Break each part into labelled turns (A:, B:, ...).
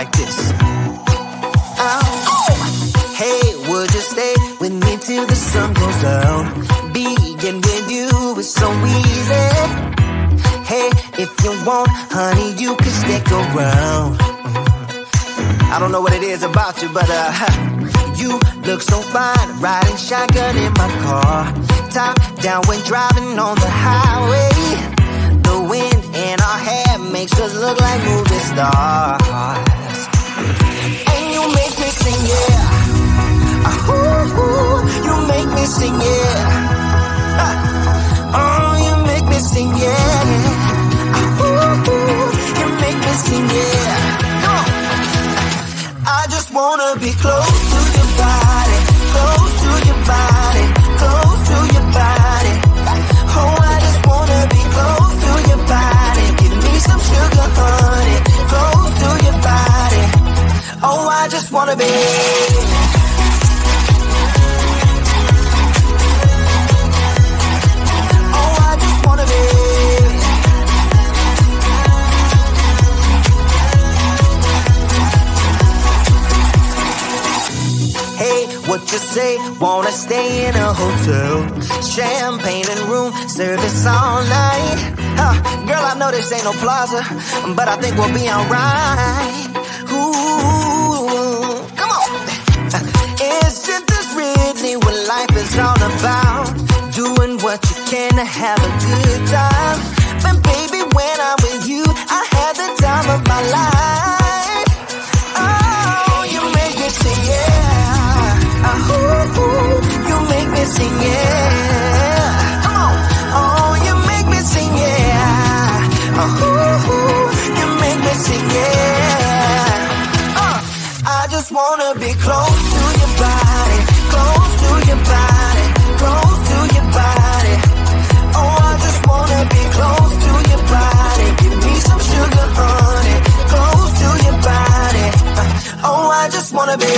A: like this. Hey, would you stay with me till the sun goes down? Being with you is so easy. Hey, if you want, honey, you can stick around. I don't know what it is about you, but you look so fine, riding shotgun in my car. Top down when driving on the highway. The wind in our hair makes us look like movie stars. And you make me sing, yeah. You make me sing, yeah. Oh, you make me sing, yeah. You make me sing, yeah. Come on. I just wanna be close to your body, close to your body, close to your body. Oh, I just wanna be close to your body. Give me some sugar, honey, close to your body. Oh, I just wanna be. What you say, wanna stay in a hotel, champagne and room service all night. Girl, I know this ain't no plaza, but I think we'll be alright. Ooh, come on. Isn't this really what life is all about? Doing what you can to have a good time. But baby, when I'm with you, I had the time of my life. Oh, you make me sing, yeah. You make me sing, yeah. Come on. Oh, you make me sing, yeah. You make me sing, yeah. I just wanna be close to your body, close to your body, close to your body. Oh, I just wanna be close to your body. Give me some sugar, honey, close to your body. Oh, I just wanna be.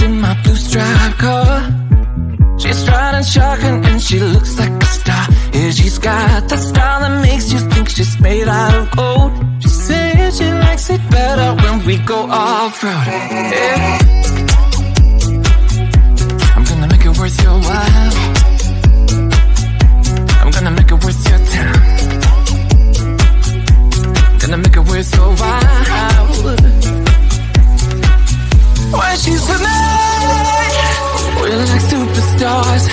B: In my blue striped car, she's riding shotgun and she looks like a star. Yeah, she's got the style that makes you think she's made out of gold. She says she likes it better when we go off-road. Yeah. I'm gonna make it worth your while. I'm gonna make it worth your time. Gonna make it worth your while. When she's with me, we're like superstars.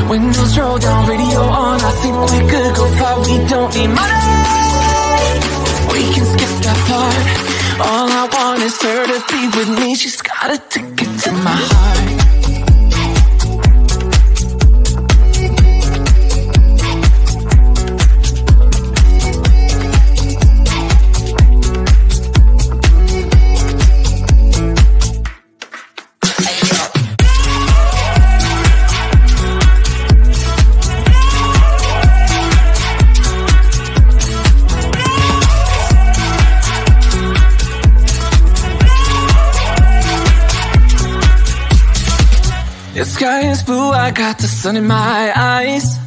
B: Windows roll down, radio on. I think we could go far. We don't need money, we can skip that part. All I want is her to be with me. She's got a ticket to my heart. The sky is blue, I got the sun in my eyes.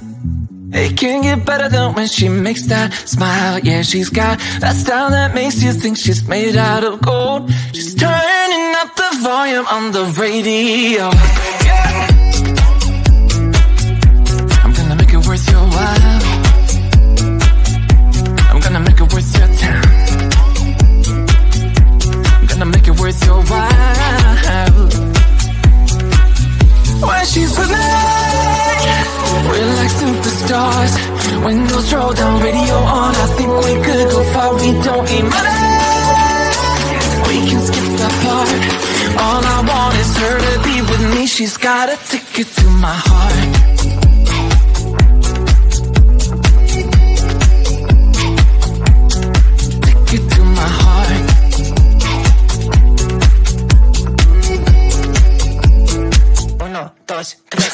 B: It can't get better than when she makes that smile. Yeah, she's got that style that makes you think she's made out of gold. She's turning up the volume on the radio. Yeah. I'm gonna make it worth your while. I'm gonna make it worth your time. I'm gonna make it worth your while. When she's with me, we're like superstars. Windows roll down, radio on. I think we could go far. We don't need money, we can skip that part. All I want is her to be with me, she's got a ticket to my heart. Ticket to my heart. Uno, dos, tres,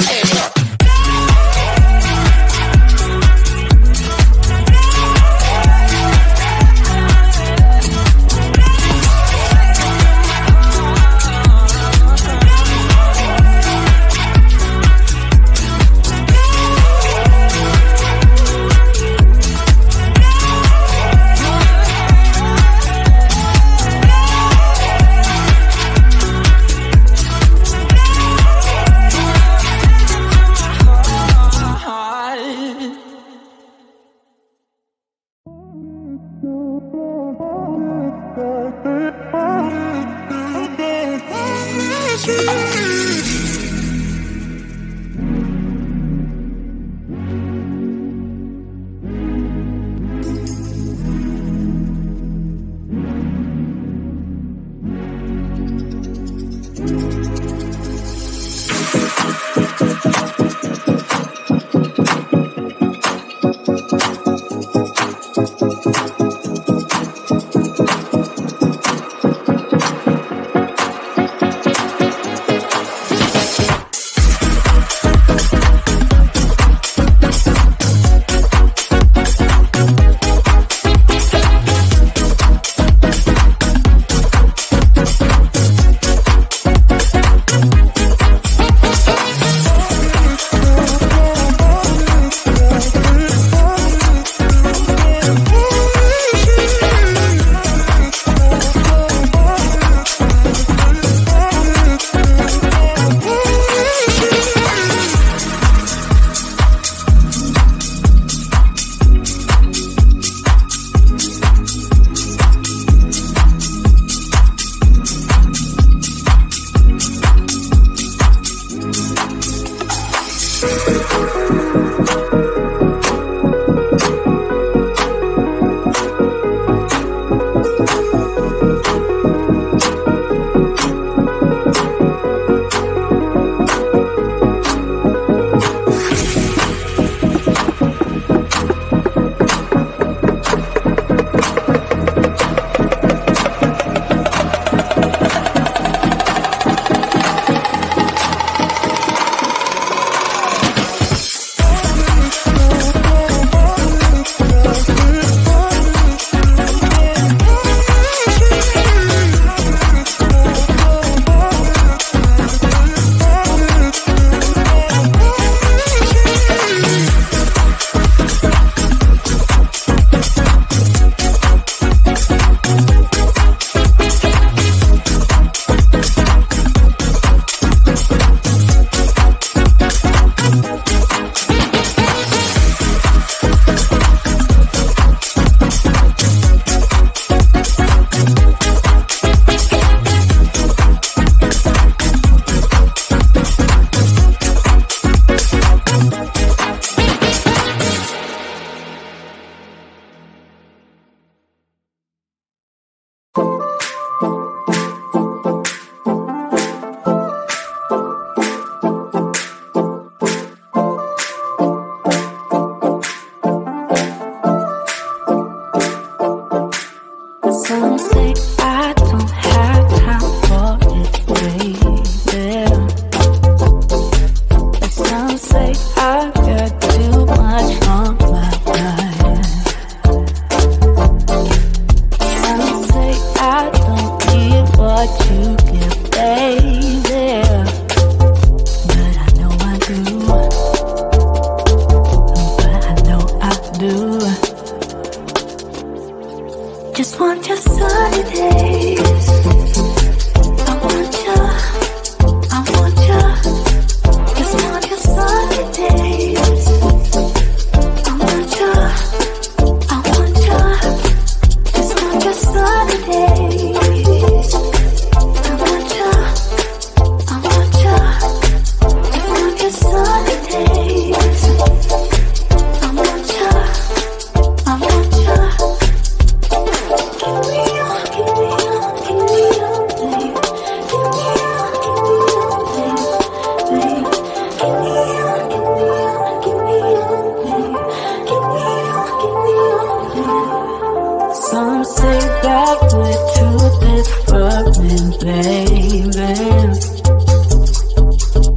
B: Some say that we're too different, baby.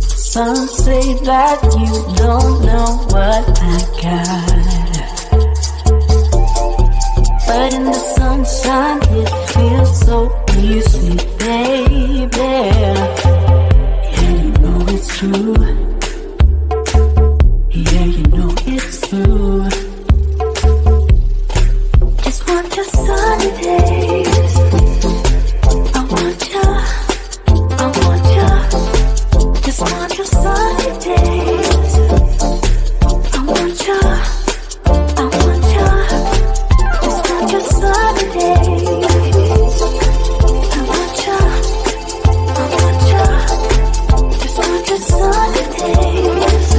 B: Some say that you don't know what I got. But in the sunshine it feels so easy, baby. Yeah, you know it's true. Yeah, you know it's true. Just want your sunny days. I want ya, I want ya. Just want your sunny days. I want ya, I want ya. Just want your sunny days. I want ya, I want ya. Just want your sunny days.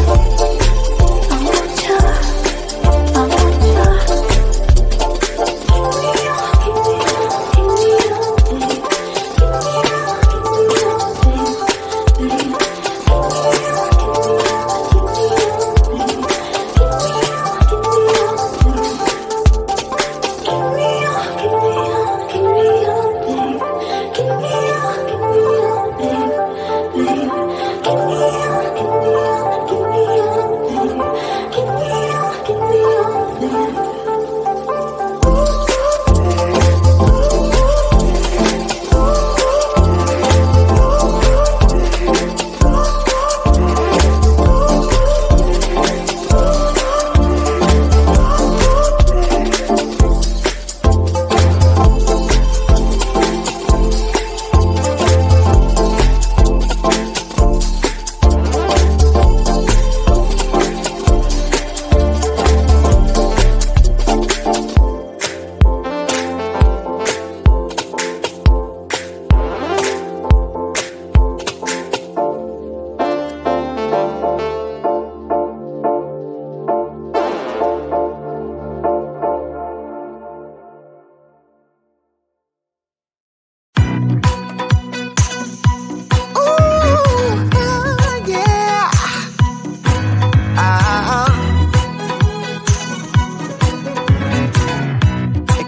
B: I want ya, I want ya.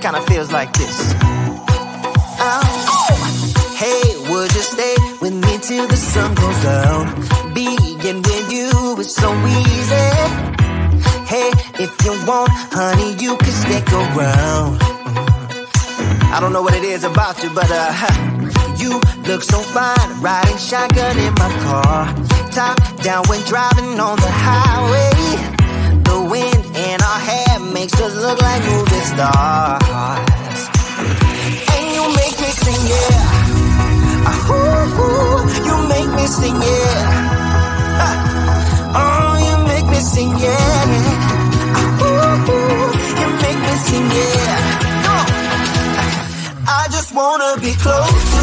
A: Kinda feels like this. Hey, would you stay with me till the sun goes down? Being with you is so easy. Hey, if you want, honey, you can stick around. I don't know what it is about you, but you look so fine, riding shotgun in my car, top down when driving on the highway. The wind in our hair makes us look like movie stars. And you make me sing, yeah. Ooh, you make me sing, yeah. Oh, you make me sing, yeah. Ooh, you make me sing, yeah. I just wanna be close